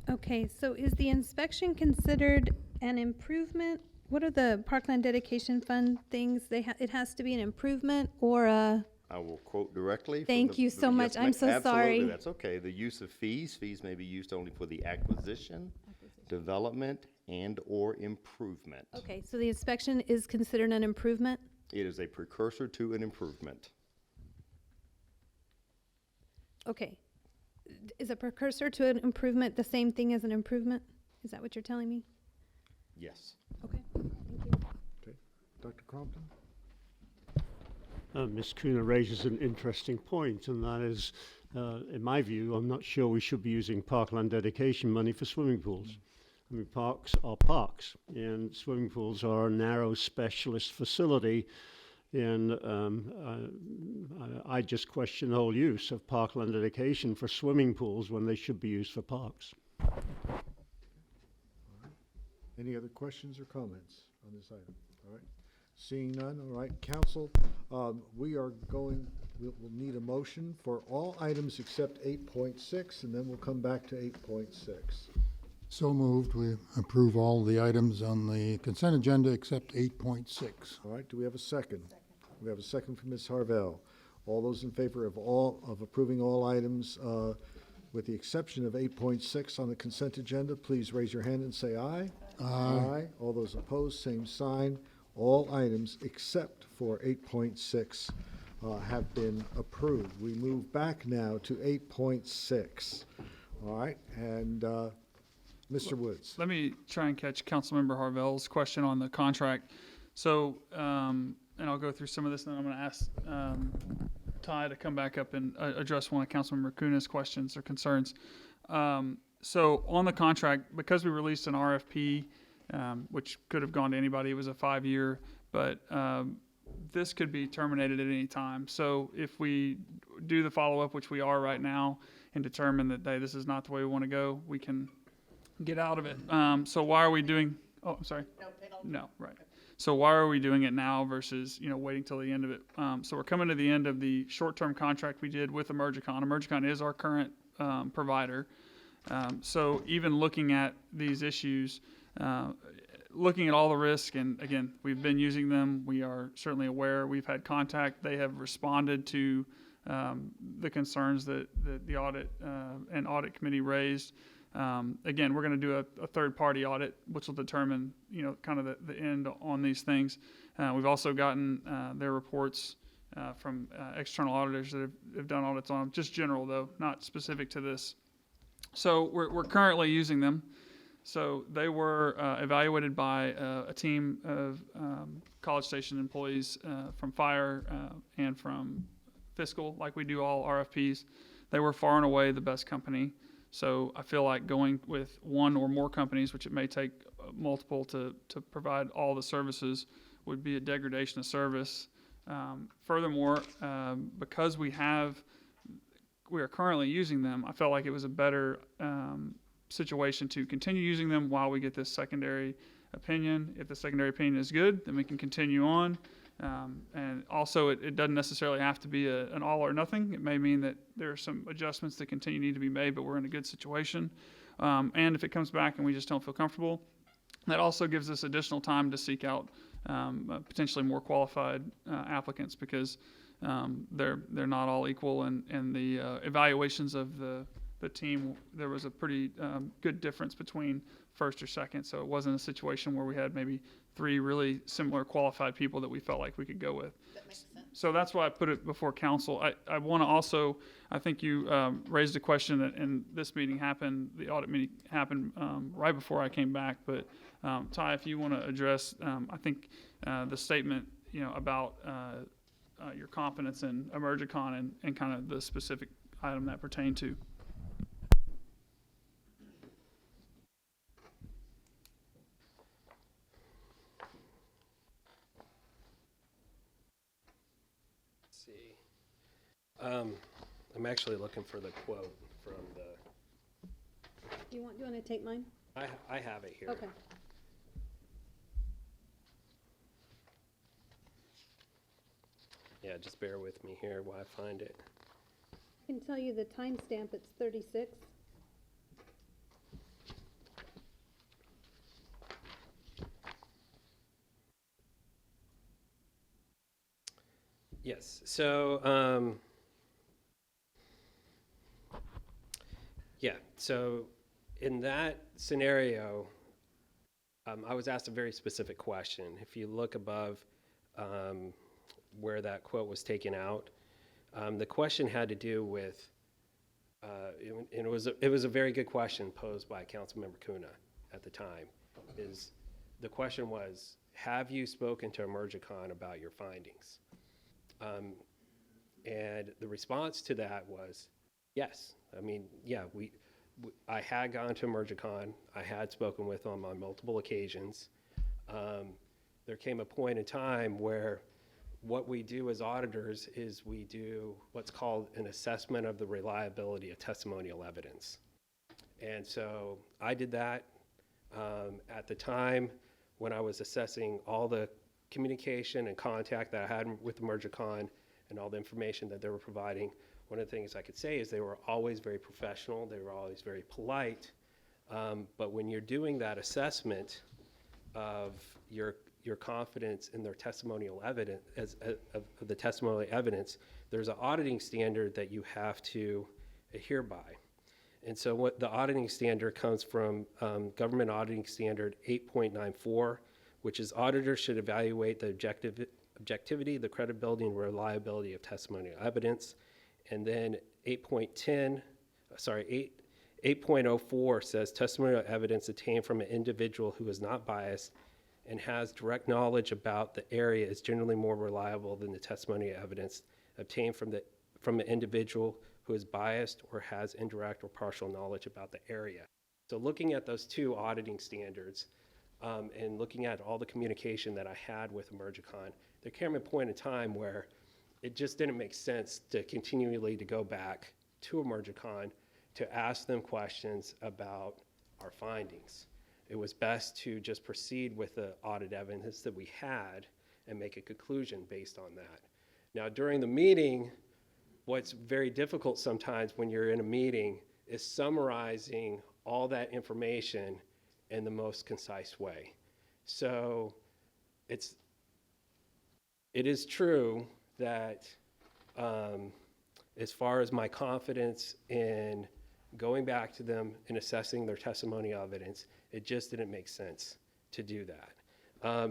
Okay, so is the inspection considered an improvement? What are the parkland dedication fund things? It has to be an improvement or a, I will quote directly. from Thank you so much. I'm so absolutely, sorry. That's okay. The use of fees may be used only for the acquisition, development, and/or improvement. okay, so the inspection is considered an improvement? It is a precursor to an improvement. Okay. Is a precursor to an improvement the same thing as an improvement? Is that what you're telling me? Yes. Okay, thank you. Okay. Dr. Crompton? Ms. Kuna raises an interesting point, and that is, in my view, I'm not sure we should be using parkland dedication money for swimming pools. I mean, parks are parks, and swimming pools are a narrow specialist facility, and I just question the whole use of parkland dedication for swimming pools when they should be used for parks. Any other questions or comments on this item? All right. Seeing none, all right, council, we'll need a motion for all items except 8.6, and then we'll come back to 8.6. So moved. We approve all the items on the consent agenda except 8.6. All right, do we have a second? We have a second from Ms. Harvell. All those in favor of approving all items with the exception of 8.6 on the consent agenda, please raise your hand and say aye. Aye. All those opposed, same sign. All items except for 8.6 have been approved. We move back now to 8.6. All right, and Mr. Woods. Let me try and catch Councilmember Harvell's question on the contract. So, and I'll go through some of this, and then I'm going to ask Ty to come back up and address one of Councilmember Kuna's questions or concerns. So on the contract, because we released an RFP, which could have gone to anybody, it was a 5-year, but this could be terminated at any time. So if we do the follow-up, which we are right now, and determine that, hey, this is not the way we want to go, we can get out of it. So why are we doing, oh, I'm sorry. No penalty. No, right. So why are we doing it now versus, waiting till the end of it? So we're coming to the end of the short-term contract we did with Emergicon. Emergicon is our current provider. So even looking at these issues, looking at all the risk, and again, we've been using them. We are certainly aware. We've had contact. They have responded to the concerns that the audit and audit committee raised. Again, we're going to do a third-party audit, which will determine, kind of the end on these things. We've also gotten their reports from external auditors that have done audits on them, just general though, not specific to this. So we're currently using them. So they were evaluated by a team of College Station employees from fire and from fiscal, like we do all RFPs. They were far and away the best company. So I feel like going with one or more companies, which it may take multiple to provide all the services, would be a degradation of service. Furthermore, because we are currently using them, I felt like it was a better situation to continue using them while we get this secondary opinion. If the secondary opinion is good, then we can continue on. And also, it doesn't necessarily have to be an all or nothing. It may mean that there are some adjustments that need to be made, but we're in a good situation. And if it comes back and we just don't feel comfortable, that also gives us additional time to seek out potentially more qualified applicants, because they're not all equal. And the evaluations of the team, there was a pretty good difference between first or second. So it wasn't a situation where we had maybe 3 really similar qualified people that we felt like we could go with. That makes sense. So that's why I put it before council. I want to also, I think you raised a question that, and this meeting happened, the audit meeting happened right before I came back. But Ty, if you want to address, I think the statement, about your confidence in Emergicon and kind of the specific item that pertained to. I'm actually looking for the quote from the. Do you want to take mine? I have it here. Okay. Yeah, just bear with me here while I find it. I can tell you the timestamp, it's 36. Yes. So, yeah. So, in that scenario, I was asked a very specific question. If you look above where that quote was taken out, the question had to do with, and it was a very good question posed by Councilmember Kuna at the time. The question was, have you spoken to Emergicon about your findings? And the response to that was yes. I mean, yeah, I had gone to Emergicon. I had spoken with them on multiple occasions. There came a point in time where what we do as auditors is we do what's called an assessment of the reliability of testimonial evidence. And so I did that at the time when I was assessing all the communication and contact that I had with Emergicon and all the information that they were providing, one of the things I could say is they were always very professional, they were always very polite, but when you're doing that assessment of your confidence in their testimonial evidence, of the testimonial evidence, there's an auditing standard that you have to adhere by. And so what the auditing standard comes from Government Auditing Standard 8.94, which is auditors should evaluate the objectivity, the credibility, and reliability of testimonial evidence. And then 8.04 says testimonial evidence obtained from an individual who is not biased and has direct knowledge about the area is generally more reliable than the testimonial evidence obtained from an individual who is biased or has indirect or partial knowledge about the area. So looking at those two auditing standards and looking at all the communication that I had with Emergicon, there came a point in time where it just didn't make sense to continually to go back to Emergicon to ask them questions about our findings. It was best to just proceed with the audit evidence that we had and make a conclusion based on that. Now, during the meeting, what's very difficult sometimes when you're in a meeting is summarizing all that information in the most concise way. So it is true that as far as my confidence in going back to them and assessing their testimonial evidence, it just didn't make sense to do that.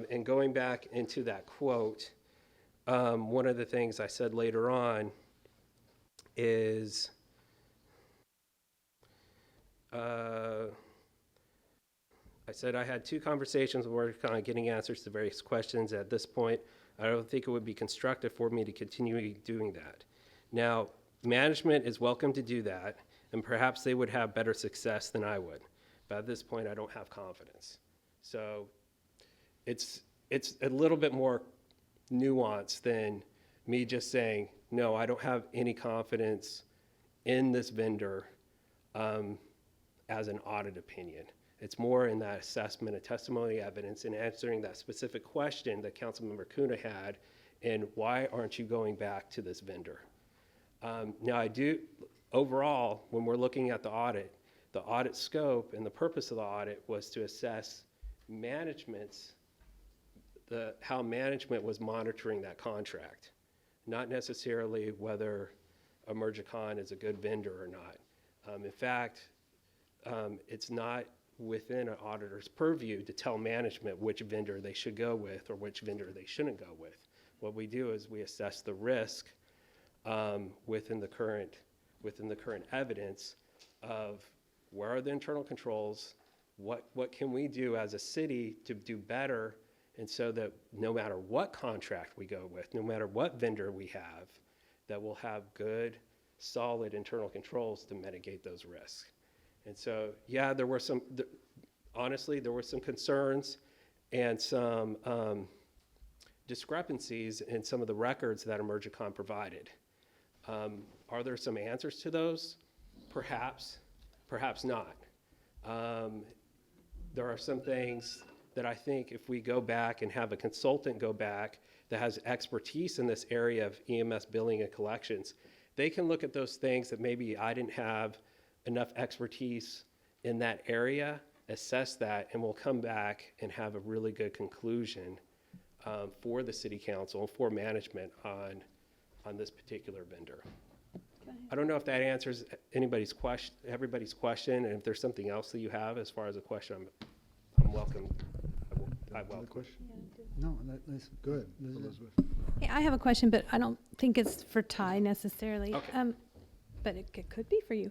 And going back into that quote, one of the things I said later on is, I said I had 2 conversations with Emergicon getting answers to various questions. At this point, I don't think it would be constructive for me to continue doing that. Now, management is welcome to do that, and perhaps they would have better success than I would. But at this point, I don't have confidence. So it's a little bit more nuanced than me just saying, no, I don't have any confidence in this vendor as an audit opinion. It's more in that assessment of testimony evidence and answering that specific question that Councilmember Kuna had, and why aren't you going back to this vendor? Now I do, overall, when we're looking at the audit scope and the purpose of the audit was to assess how management was monitoring that contract, not necessarily whether Emergicon is a good vendor or not. In fact, it's not within an auditor's purview to tell management which vendor they should go with or which vendor they shouldn't go with. What we do is we assess the risk within the current evidence of where are the internal controls, what can we do as a city to do better, and so that no matter what contract we go with, no matter what vendor we have, that we'll have good, solid internal controls to mitigate those risks. And so, yeah, honestly, there were some concerns and some discrepancies in some of the records that Emergicon provided. Are there some answers to those? Perhaps, perhaps not. There are some things that I think if we go back and have a consultant go back that has expertise in this area of EMS billing and collections, they can look at those things that maybe I didn't have enough expertise in that area, assess that, and we'll come back and have a really good conclusion for the city council, for management on this particular vendor. Okay. I don't know if that answers everybody's question, and if there's something else that you have as far as a question, I'm welcome. I welcome. Question? No, that's Go ahead, Elizabeth. Elizabeth. Hey, I have a question, but I don't think it's for Ty necessarily. Okay. But it could be for you.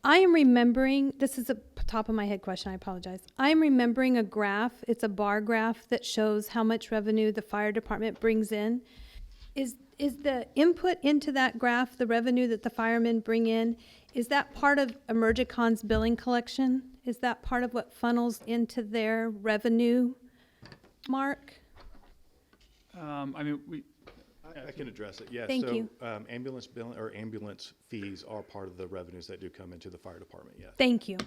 I am remembering, this is a top of my head question, I apologize. I am remembering a graph, it's a bar graph that shows how much revenue the fire department brings in. Is the input into that graph, the revenue that the firemen bring in, is that part of Emergicon's billing collection? Is that part of what funnels into their revenue, Mark? I mean, I can address it, yes. Thank you. Ambulance billing or ambulance fees are part of the revenues that do come into the fire department, yes. Thank you.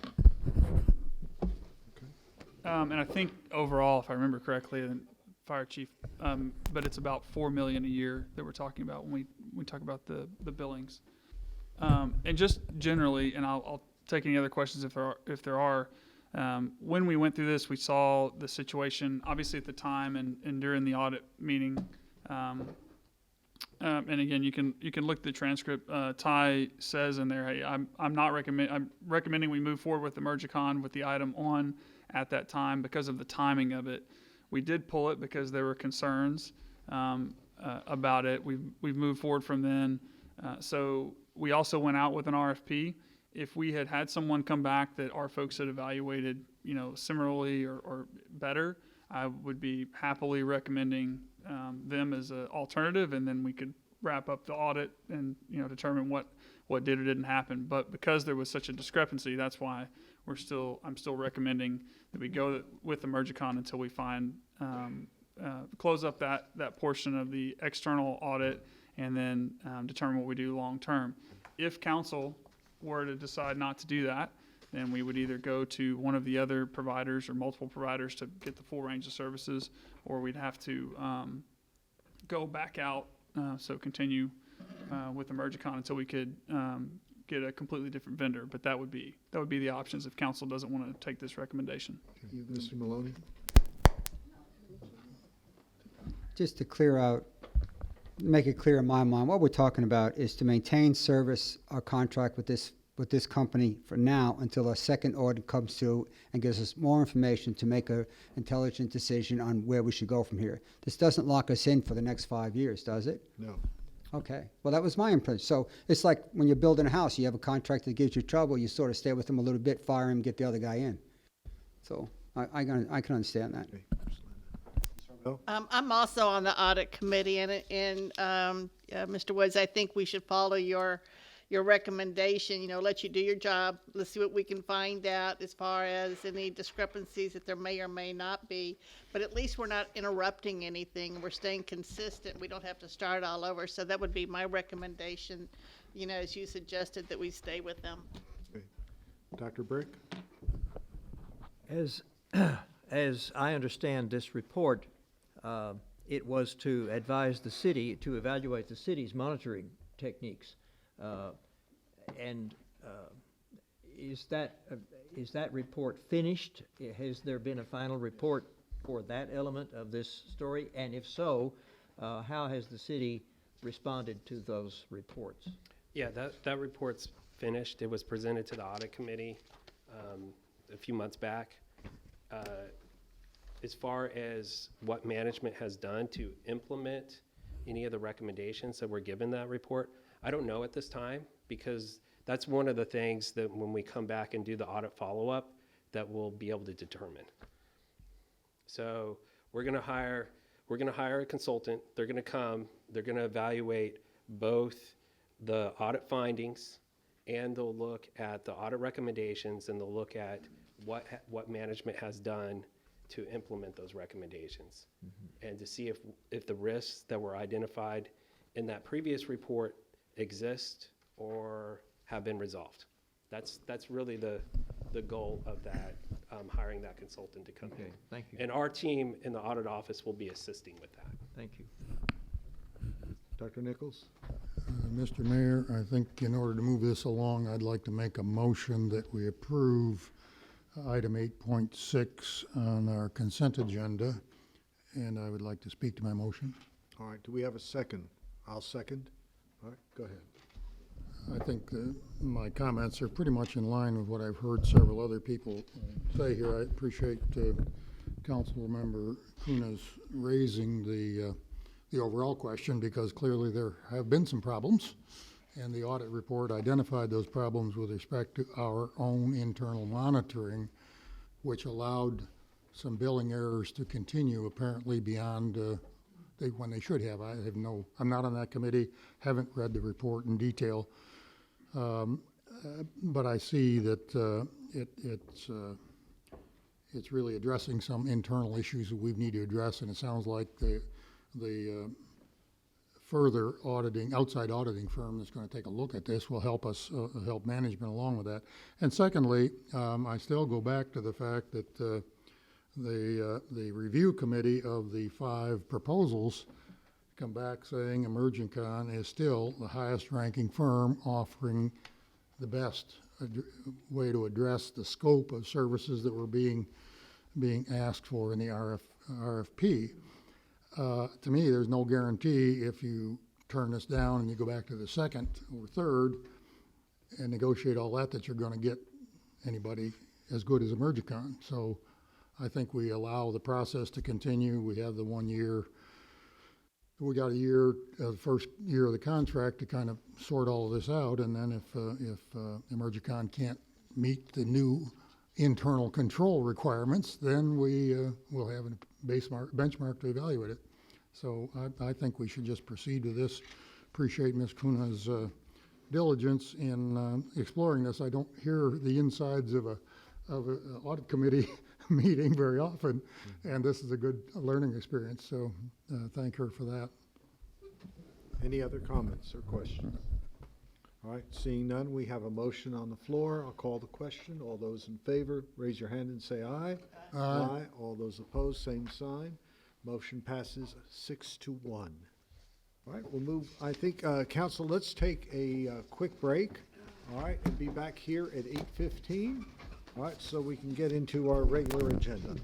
and I think overall, if I remember correctly, the fire chief, but it's about 4 million a year that we're talking about when we talk about the billings. And just generally, and I'll take any other questions if there are. When we went through this, we saw the situation, obviously at the time and during the audit meeting. And again, you can look at the transcript. Ty says in there, hey, I'm recommending we move forward with the Emergicon with the item on at that time because of the timing of it. We did pull it because there were concerns about it. We've moved forward from then. So we also went out with an RFP. If we had someone come back that our folks had evaluated, similarly or better, I would be happily recommending them as an alternative, and then we could wrap up the audit and determine what did or didn't happen. But because there was such a discrepancy, that's why I'm still recommending that we go with Emergicon until we find close up that portion of the external audit and then determine what we do long term. If council were to decide not to do that, then we would either go to one of the other providers or multiple providers to get the full range of services, or we'd have to go back out, so continue with Emergicon until we could get a completely different vendor. But that would be the options if council doesn't want to take this recommendation. Mr. Maloney? Just to make it clear in my mind, what we're talking about is to maintain service, our contract with this company for now until a second audit comes through and gives us more information to make an intelligent decision on where we should go from here. This doesn't lock us in for the next 5 years, does it? No. Okay. Well, that was my impression. So it's like when you're building a house, you have a contractor that gives you trouble, you sort of stay with them a little bit, fire him, get the other guy in. So I can understand that. I'm also on the audit committee, and Mr. Woods, I think we should follow your recommendation. Let you do your job. Let's see what we can find out as far as any discrepancies that there may or may not be. But at least we're not interrupting anything. We're staying consistent. We don't have to start all over. So that would be my recommendation. As you suggested, that we stay with them. Okay. Dr. Brick? As I understand this report, it was to advise the city to evaluate the city's monitoring techniques. Is that report finished? Has there been a final report for that element of this story? And if so, how has the city responded to those reports? Yeah, that report's finished. It was presented to the Audit Committee a few months back. As far as what management has done to implement any of the recommendations that were given in that report, I don't know at this time, because that's one of the things that when we come back and do the audit follow-up that we'll be able to determine. So we're going to hire a consultant. They're going to come. They're going to evaluate both the audit findings, and they'll look at the audit recommendations, and they'll look at what management has done to implement those recommendations, and to see if the risks that were identified in that previous report exist or have been resolved. That's really the goal of that, hiring that consultant to come in. Okay, thank you. And our team in the audit office will be assisting with that. Thank you. Dr. Nichols? Mr. Mayor, I think in order to move this along, I'd like to make a motion that we approve item 8.6 on our consent agenda, and I would like to speak to my motion. All right, do we have a second? I'll second. All right, go ahead. I think my comments are pretty much in line with what I've heard several other people say here. I appreciate Councilmember Kuna's raising the overall question, because clearly there have been some problems, and the audit report identified those problems with respect to our own internal monitoring, which allowed some billing errors to continue apparently beyond when they should have. I'm not on that committee, haven't read the report in detail, but I see that it's really addressing some internal issues that we need to address, and it sounds like the further outside auditing firm that's going to take a look at this will help us, help management along with that. And secondly, I still go back to the fact that the review committee of the 5 proposals come back saying Emergicon is still the highest ranking firm offering the best way to address the scope of services that were being asked for in the RFP. To me, there's no guarantee if you turn this down and you go back to the second or third and negotiate all that you're going to get anybody as good as Emergicon. So I think we allow the process to continue. We have the 1 year. We got a year, first year of the contract to kind of sort all of this out, and then if Emergicon can't meet the new internal control requirements, then we will have a benchmark to evaluate it. So I think we should just proceed with this. Appreciate Ms. Kuna's diligence in exploring this. I don't hear the insides of an audit committee meeting very often, and this is a good learning experience. So thank her for that. Any other comments or questions? All right, seeing none, we have a motion on the floor. I'll call the question. All those in favor, raise your hand and say aye. Aye. All those opposed, same sign. Motion passes 6-1. All right, we'll move. I think, council, let's take a quick break. All right, and be back here at 8:15. All right, so we can get into our regular agenda.